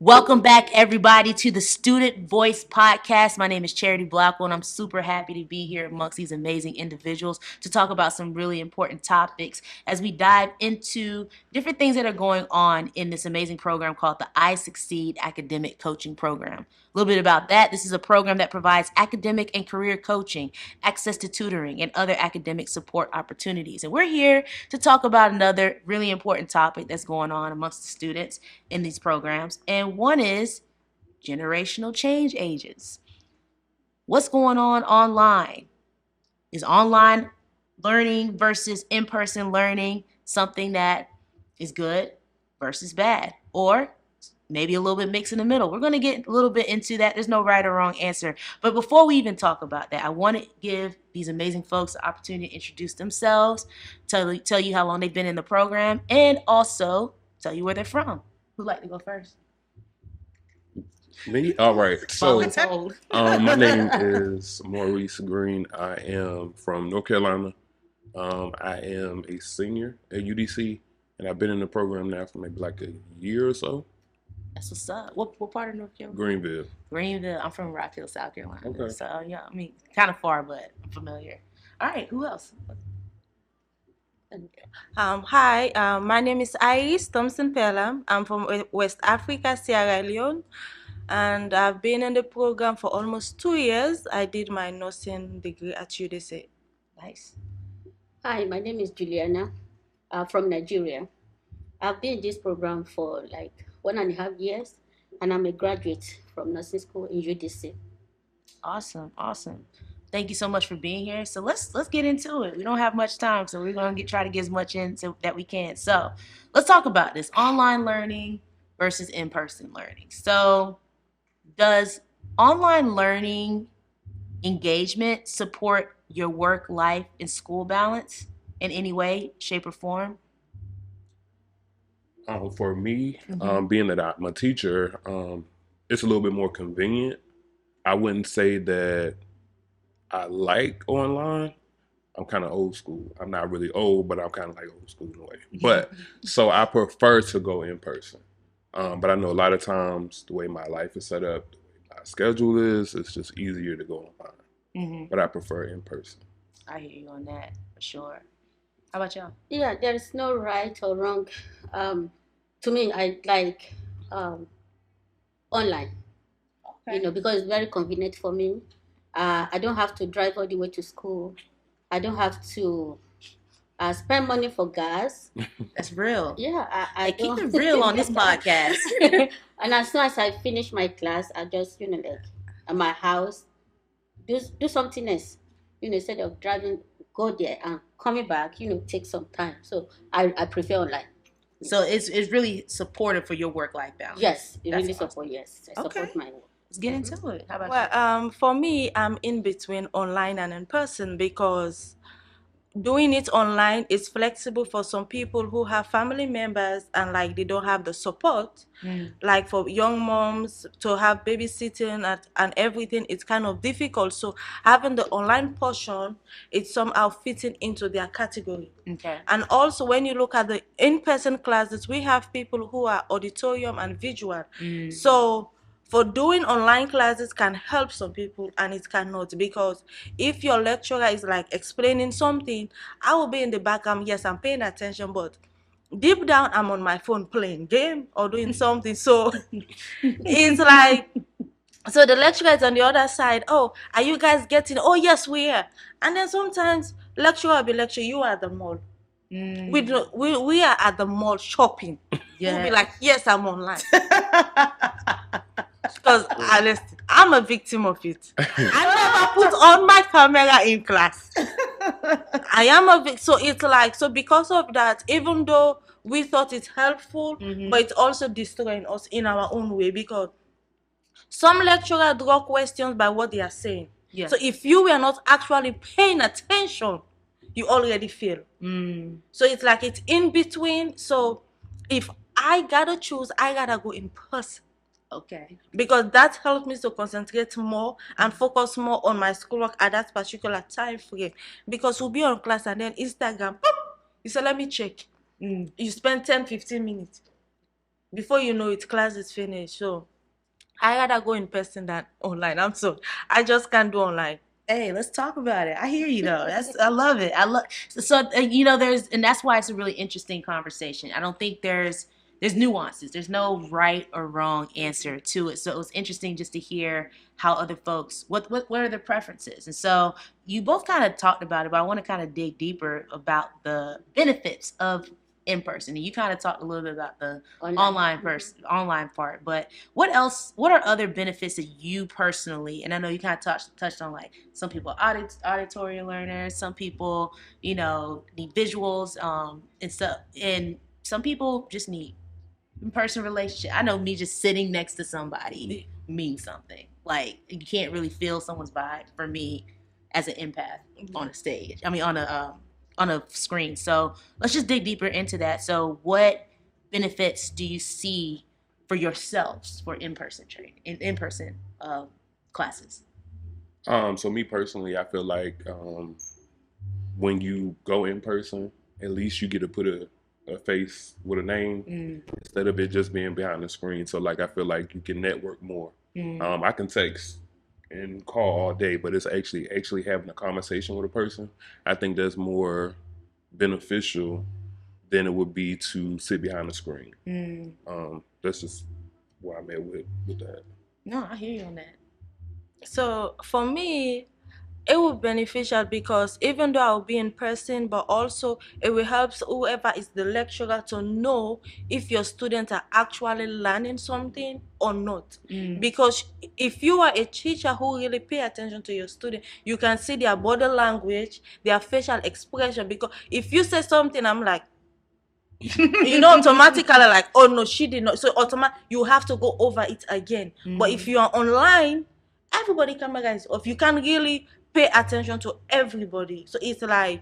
Welcome back, everybody, to the Student Voice Podcast. My name is Charity Blackwell, and I'm super happy to be here amongst these amazing individuals to talk about some really important topics as we dive into different things that are going on in this amazing program called the I Succeed Academic Coaching Program. A little bit about that. This is a program that provides academic and career coaching, access to tutoring, and other academic support opportunities. And we're here to talk about another really important topic that's going on amongst the students in these programs. And one is generational change agents. What's going on online? Is online learning versus in-person learning something that is good versus bad? Or maybe a little bit mixed in the middle. We're going to get a little bit into that. There's no right or wrong answer. But before we even talk about that, I want to give these amazing folks the opportunity to introduce themselves, tell you how long they've been in the program, and also tell you where they're from. Who'd like to go first? Me? All right. So, Voluntold. my name is Maurice Green. I am from North Carolina. I am a senior at UDC, and I've been in the program now for maybe like a year or so. That's what's up. What part of North Carolina? Greenville. Greenville. I'm from Rock Hill, South Carolina. Okay. So yeah, I mean, kind of far, but I'm familiar. All right, who else? Hi, my name is Iris Thompson-Pelham. I'm from West Africa, Sierra Leone, and I've been in the program for almost 2 years. I did my nursing degree at UDC. Nice. Hi, my name is Juliana from Nigeria. I've been in this program for like 1.5 years, and I'm a graduate from nursing school in UDC. Awesome. Thank you so much for being here. So let's get into it. We don't have much time, so we're gonna try to get as much in that we can. So let's talk about this online learning versus in-person learning. So does online learning engagement support your work life and school balance in any way, shape, or form? For me, being that I'm a teacher, it's a little bit more convenient. I wouldn't say that I like online. I'm kind of old school. I'm not really old, but I'm kind of like old school in a way. But so I prefer to go in person. But I know a lot of times the way my life is set up, the way my schedule is, it's just easier to go online. But I prefer in person. I hear you on that for sure. How about y'all? Yeah, there is no right or wrong. To me, I like online, Okay. because it's very convenient for me. I don't have to drive all the way to school. I don't have to spend money for gas. That's real. Yeah, I Hey, keep don't. it real on this podcast. And as soon as I finish my class, I just, like at my house, do something else. Instead of driving, go there and coming back, take some time. So I prefer online. So it's really supportive for your work-life balance. Yes, it That's really awesome. support. Yes, I Okay. support my work. Let's get into it. How about Well, for me, I'm in between online and in person because doing it online is flexible for some people who have family members and like they don't have the support. you? Like for young moms to have babysitting and everything, it's kind of difficult. So having the online portion, it's somehow fitting into their category. Okay. And also when you look at the in-person classes, we have people who are auditorium and visual. So for doing online classes can help some people and it cannot, because if your lecturer is like explaining something, I will be in the background. Yes, I'm paying attention, but deep down I'm on my phone playing game or doing something. So it's like, so the lecturer is on the other side. Oh, are you guys getting? Oh yes, we are. And then sometimes lecturer will be lecturing, you are at the mall. We are at the mall shopping. Yeah. We'll be like, yes, I'm online. Because I'm a victim of it. I never put on my camera in class. I am a victim. So it's like, so because of that, even though we thought it's helpful, but it's also destroying us in our own way, because some lecturers draw questions by what they are saying. Yeah. So if you were not actually paying attention, you already fail. So it's like it's in between. So if I gotta choose, I gotta go in person. Okay. Because that helps me to concentrate more and focus more on my schoolwork at that particular time frame. Because we'll be on class and then Instagram, you say, let me check. You spend 10-15 minutes. Before you know it, class is finished. So I rather go in person than online. I'm so I just can't do online. Hey, let's talk about it. I hear you though. I love it. I love there's and that's why it's a really interesting conversation. I don't think there's nuances. There's no right or wrong answer to it. So it was interesting just to hear how other folks what are their preferences. And so you both kind of talked about it, but I want to kind of dig deeper about the benefits of in person. And you kind of talked a little bit about the online part, but what else? What are other benefits that you personally? And I know you kind of touched on like some people auditory learners, some people need visuals, and stuff, and some people just need in-person relationship. I know me just sitting next to somebody means something. Like you can't really feel someone's vibe for me as an empath on a stage. I mean on a screen. So let's just dig deeper into that. So what benefits do you see for yourselves for in-person training, in-person classes? So me personally, I feel like when you go in person, at least you get to put a face with a name instead of it just being behind the screen. So like I feel like you can network more. I can text and call all day, but it's actually having a conversation with a person. I think that's more beneficial than it would be to sit behind the screen. That's just where I'm at with that. No, I hear you on that. So for me, it will be beneficial because even though I'll be in person, but also it will help whoever is the lecturer to know if your students are actually learning something or not. Because if you are a teacher who really pay attention to your student, you can see their body language, their facial expression. Because if you say something, I'm like, automatically like, oh no, she did not. So automatic, you have to go over it again. But if you are online, everybody camera is off. You can really pay attention to everybody. So it's like,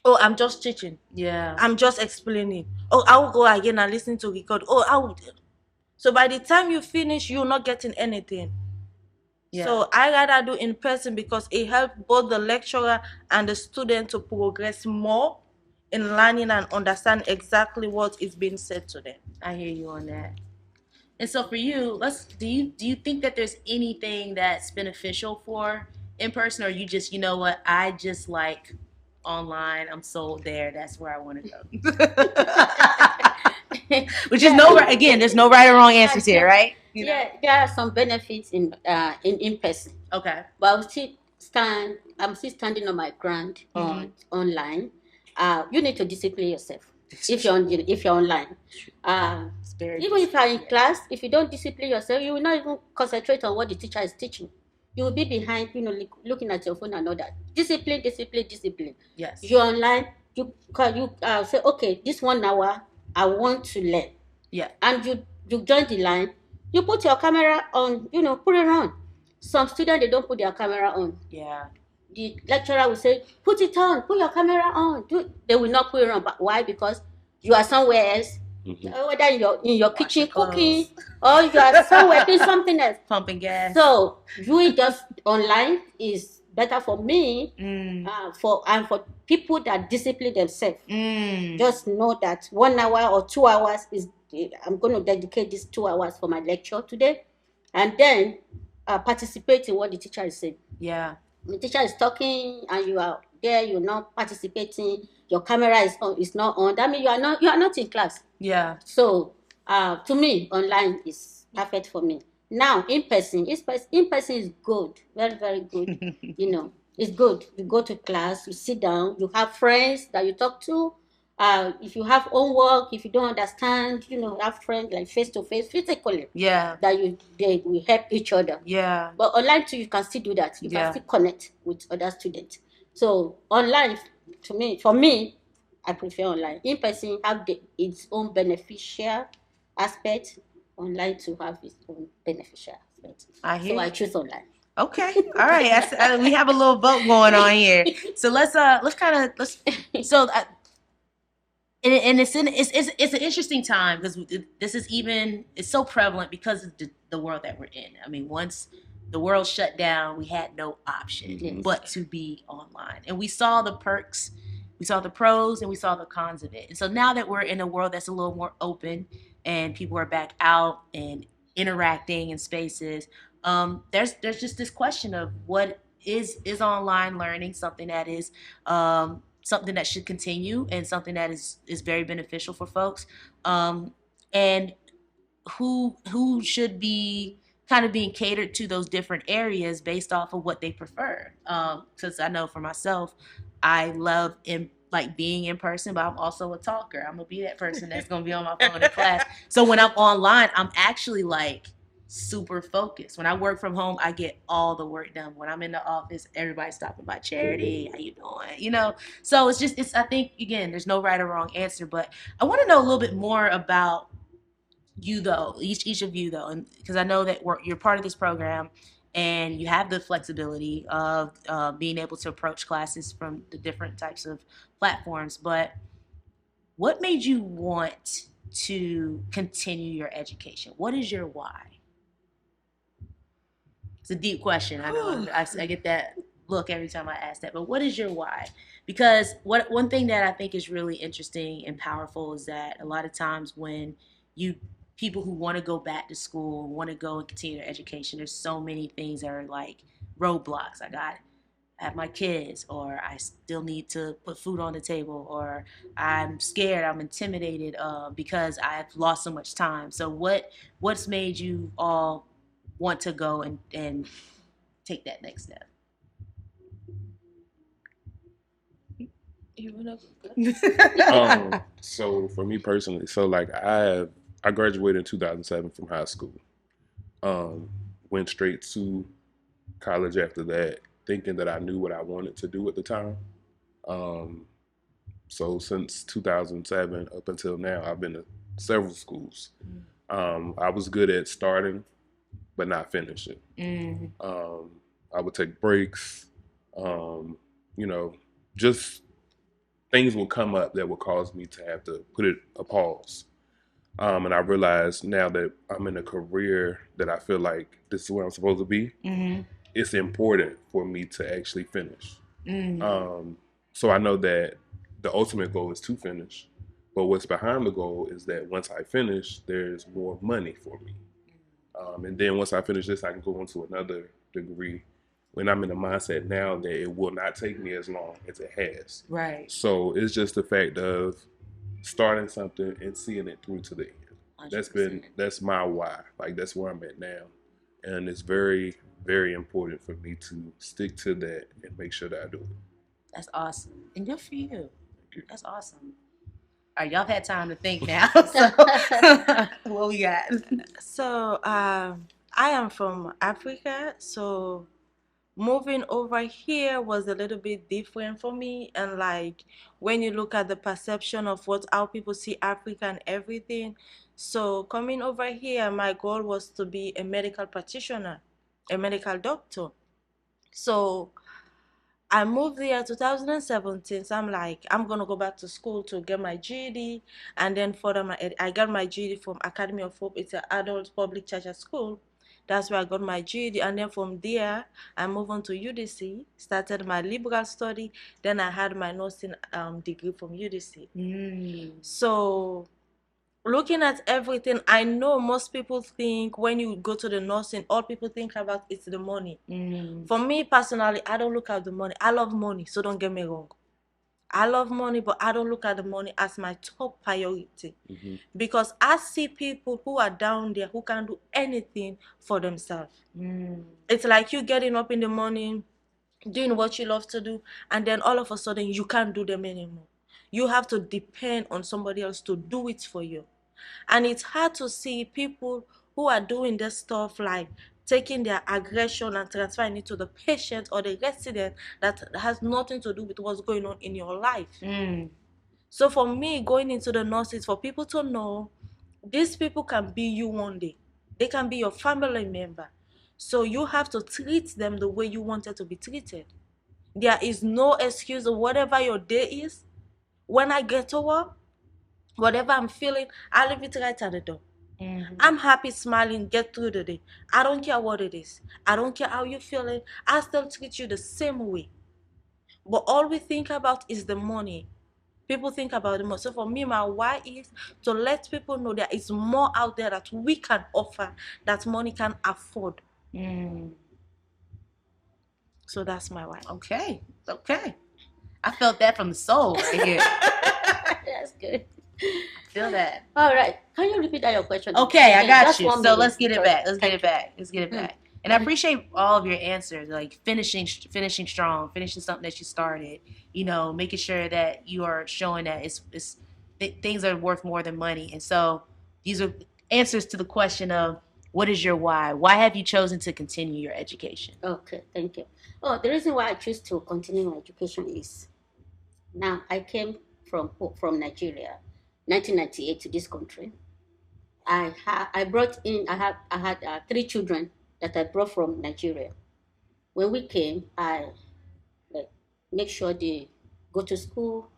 oh, I'm just teaching. Yeah. I'm just explaining. Oh, I will go again and listen to record. Oh, I will. So by the time you finish, you're not getting anything. Yeah. So I rather do in person because it helps both the lecturer and the student to progress more in learning and understand exactly what is being said to them. I hear you on that. And so for you, do you think that there's anything that's beneficial for in person, or you just I just like online. I'm sold there. That's where I want to go. Which is there's no right or wrong answers here, right? There are some benefits in person. Okay. But I'm still standing on my ground on online. You need to discipline yourself if you're online. Even if you're in class, if you don't discipline yourself, you will not even concentrate on what the teacher is teaching. You will be behind, looking at your phone and all that. Discipline. Yes. You're online. You say, okay, this 1 hour I want to learn. Yeah. And you join the line. You put your camera on. Put it on. Some students, they don't put their camera on. Yeah. The lecturer will say, put it on. Put your camera on. They will not put it on. But why? Because you are somewhere else. Whether in your kitchen cooking or you are somewhere doing something else, pumping gas. So doing just online is better for me. For people that discipline themselves. Just know that 1 hour or 2 hours I'm going to dedicate these 2 hours for my lecture today, and then participate in what the teacher is saying. Yeah. The teacher is talking and you are there, you're not participating, your camera is not on, that means you are not in class. Yeah. So to me, online is perfect for me. Now in person is good, very, very good. It's good. You go to class, you sit down, you have friends that you talk to. If you have homework, if you don't understand, have friends like face to face, physically. Yeah. That they will help each other. Yeah. But online too, you can still do that. You can still connect with other students. So online, for me, I prefer online. In person have its own beneficial aspect. Online to have its own beneficial aspect. I choose online. Okay. All right. We have a little vote going on here. So let's and it's an interesting time because it's so prevalent because of the world that we're in. I mean, once the world shut down, we had no option but to be online, and we saw the perks, we saw the pros, and we saw the cons of it. And so now that we're in a world that's a little more open, and people are back out and interacting in spaces, there's just this question of what is online learning something that is something that should continue and something that is very beneficial for folks, and who should be kind of being catered to those different areas based off of what they prefer. Because I know for myself, I love like being in person, but I'm also a talker. I'm gonna be that person that's gonna be on my phone in class. So when I'm online, I'm actually like super focused. When I work from home, I get all the work done. When I'm in the office, everybody's stopping by. Charity, how you doing? You know. So it's I think again, there's no right or wrong answer, but I want to know a little bit more about you though, each of you though, and because I know that you're part of this program and you have the flexibility of being able to approach classes from the different types of platforms, but what made you want to continue your education? What is your why? It's a deep question. I know. I get that look every time I ask that. But what is your why? Because one thing that I think is really interesting and powerful is that a lot of times when you people who want to go back to school, want to go and continue their education, there's so many things that are like roadblocks. I have my kids, or I still need to put food on the table, or I'm scared, I'm intimidated because I've lost so much time. So what's made you all want to go and take that next step? You wanna go? So for me personally, so like I graduated in 2007 from high school. Went straight to college after that, thinking that I knew what I wanted to do at the time. Um, so since 2007 up until now, I've been to several schools. I was good at starting, but not finishing. I would take breaks. You know, just things will come up that will cause me to have to put it a pause. And I realize now that I'm in a career that I feel like this is where I'm supposed to be. It's important for me to actually finish. So I know that the ultimate goal is to finish, but what's behind the goal is that once I finish, there's more money for me. And then once I finish this, I can go on to another degree when I'm in the mindset now that it will not take me as long as it has. Right. So it's just the fact of starting something and seeing it through to the end. 100%. That's my why. Like that's where I'm at now. And it's very, very important for me to stick to that and make sure that I do it. That's awesome. And good for you. That's awesome. All right, y'all had time to think now. So what we got? So I am from Africa, so moving over here was a little bit different for me. And like when you look at the perception of how people see Africa and everything, so coming over here, my goal was to be a medical practitioner, a medical doctor. So I moved there 2017. So I'm like, I'm gonna go back to school to get my GED, and then further I got my GED from Academy of Hope. It's an adult public charter school. That's where I got my GED, and then from there I moved on to UDC, started my liberal study. Then I had my nursing degree from UDC. So looking at everything, I know most people think when you go to the nursing, all people think about is the money. For me personally, I don't look at the money. I love money, so don't get me wrong. I love money, but I don't look at the money as my top priority. Because I see people who are down there who can do anything for themselves. It's like you getting up in the morning, doing what you love to do, and then all of a sudden you can't do them anymore. You have to depend on somebody else to do it for you. And it's hard to see people who are doing this stuff, like taking their aggression and transferring it to the patient or the resident that has nothing to do with what's going on in your life. So for me, going into the nurses, for people to know these people can be you one day. They can be your family member. So you have to treat them the way you wanted to be treated. There is no excuse of whatever your day is. When I get to work, whatever I'm feeling, I leave it right at the door. I'm happy, smiling, get through the day. I don't care what it is. I don't care how you're feeling. I still treat you the same way. But all we think about is the money. people think about it more. So for me, my why is to let people know there is more out there that we can offer that money can afford. So that's my why. Okay. I felt that from the soul right here. That's good. Feel that. All right. Can you repeat that your question? Okay, I got just you. 1 So minute, let's get it because- back. Let's get it back. And I appreciate all of your answers, like finishing strong, finishing something that you started. You know, making sure that you are showing that things are worth more than money. And so these are answers to the question of what is your why? Why have you chosen to continue your education? Okay, thank you. Oh, the reason why I choose to continue my education is now I came from Nigeria, 1998 to this country. I had 3 children that I brought from Nigeria. When we came, I like make sure they go to school,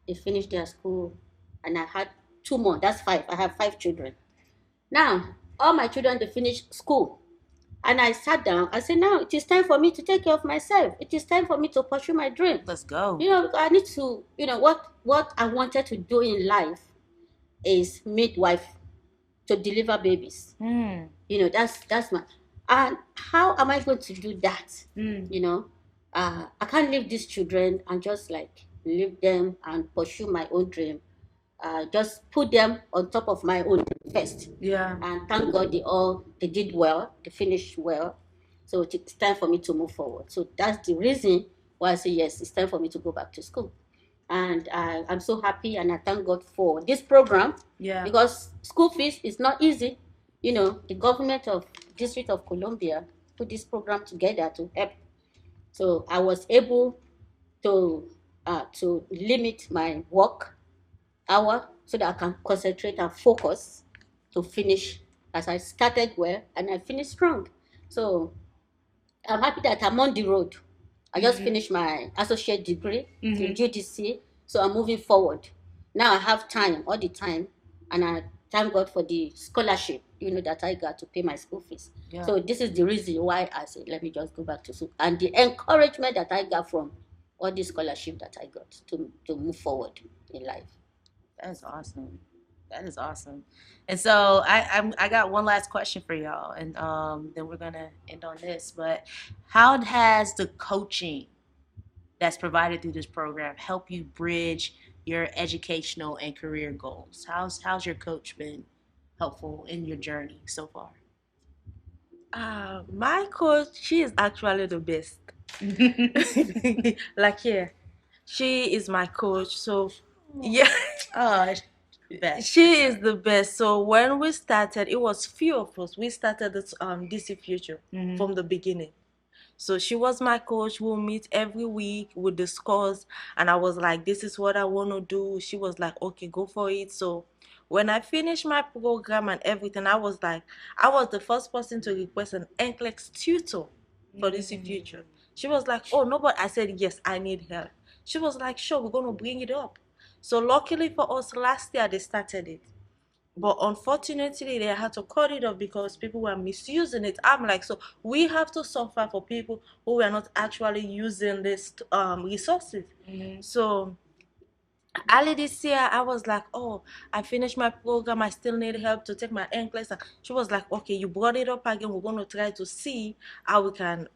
they finish their school, and I had 2 more. That's 5. I have 5 children. Now, all my children they finished school. And I sat down. I said, now it is time for me to take care of myself. It is time for me to pursue my dream. Let's go. You know, I need to, what I wanted to do in life is midwife to deliver babies. You know, that's my, and how am I going to do that? You know, I can't leave these children and just like leave them and pursue my own dream. Just put them on top of my own first. Yeah. And thank God they did well, they finished well. So it's time for me to move forward. So that's the reason why I say yes, it's time for me to go back to school. And I'm so happy and I thank God for this program. Yeah. Because school fees is not easy. You know, the government of District of Columbia put this program together to help. So I was able to limit my work hour so that I can concentrate and focus to finish as I started well and I finished strong. So I'm happy that I'm on the road. I just finished my associate degree in GDC, so I'm moving forward. Now I have time, all the time, and I thank God for the scholarship, that I got to pay my school fees. Yeah. So this is the reason why I said, let me just go back to school. And the encouragement that I got from all the scholarship that I got to move forward in life. That's awesome. That is awesome. And so I got one last question for y'all, and then we're gonna end on this. But how has the coaching that's provided through this program help you bridge your educational and career goals? How's your coach been helpful in your journey so far? My coach, she is actually the best. Like here, she is my coach. So yeah. Oh, best. She is the best. So when we started, it was few of us. We started this DC Future from the beginning. So she was my coach. We'll meet every week. We'll discuss. And I was like, this is what I want to do. She was like, okay, go for it. So when I finished my program and everything, I was the first person to request an NCLEX tutor for DC Future. She was like, oh, no, but I said, yes, I need help. She was like, sure, we're going to bring it up. So luckily for us, last year they started it. But unfortunately, they had to cut it off because people were misusing it. I'm like, so we have to suffer for people who were not actually using these resources. So early this year, I was like, oh, I finished my program. I still need help to take my NCLEX. And she was like, okay, you brought it up again. We're going to try to see how we can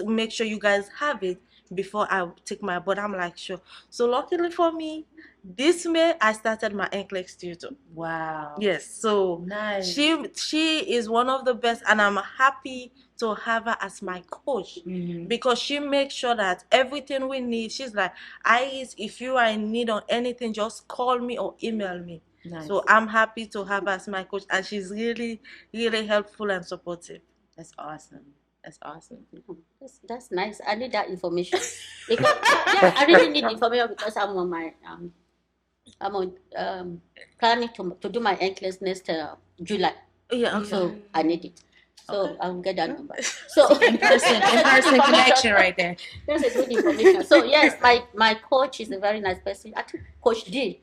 make sure you guys have it before I take my, but I'm like, sure. So luckily for me, this May I started my NCLEX tutor. Wow. Yes, so nice. She is one of the best, and I'm happy to have her as my coach because she makes sure that everything we need. She's like, if you are in need on anything, just call me or email me. Nice. So I'm happy to have her as my coach, and she's really, really helpful and supportive. That's awesome. That's awesome. That's nice. I need that information. Because, yeah, I really need information because I'm on my planning to do my NCLEX next July. Yeah. Okay. So I need it. So okay. I'll get that number. So in person connection right there. That's a good information. So yes, my coach is a very nice person. I think Coach D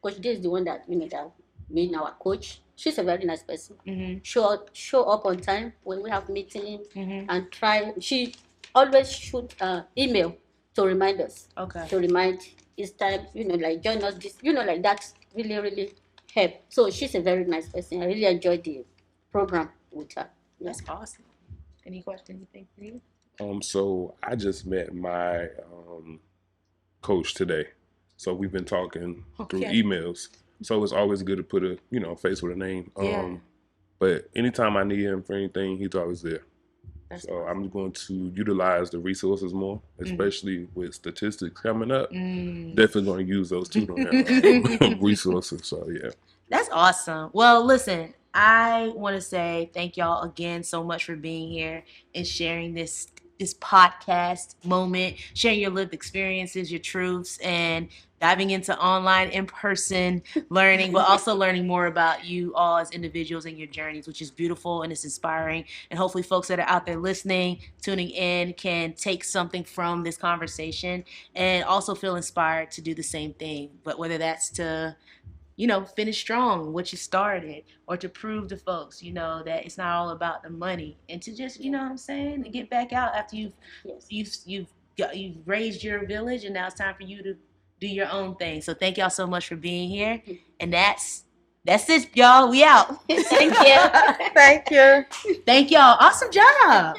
is the one that that made our coach. She's a very nice person. Show up on time when we have meeting and try. She always shoot email to remind us. Okay. To remind it's time, like join us this, like that really, really help. So she's a very nice person. I really enjoyed the program with her. Yeah. That's awesome. Any question, anything for you? So I just met my coach today. So we've been talking through Okay. emails. So it's always good to put a face with a name. Yeah. But anytime I need him for anything, he's always there. That's So awesome. I'm going to utilize the resources more, especially with statistics coming up. Mm. Definitely going to use those tutoring resources. So yeah. That's awesome. Well, listen, I want to say thank y'all again so much for being here and sharing this podcast moment, sharing your lived experiences, your truths, and diving into online, in-person learning, but also learning more about you all as individuals and your journeys, which is beautiful and it's inspiring. And hopefully folks that are out there listening, tuning in, can take something from this conversation and also feel inspired to do the same thing. But whether that's to finish strong what you started, or to prove to folks, that it's not all about the money, and to just, what I'm saying, to get back out after you've raised your village, and now it's time for you to do your own thing. So thank y'all so much for being here, and that's it, y'all. We out. Thank you. Thank you. Thank y'all. Awesome job.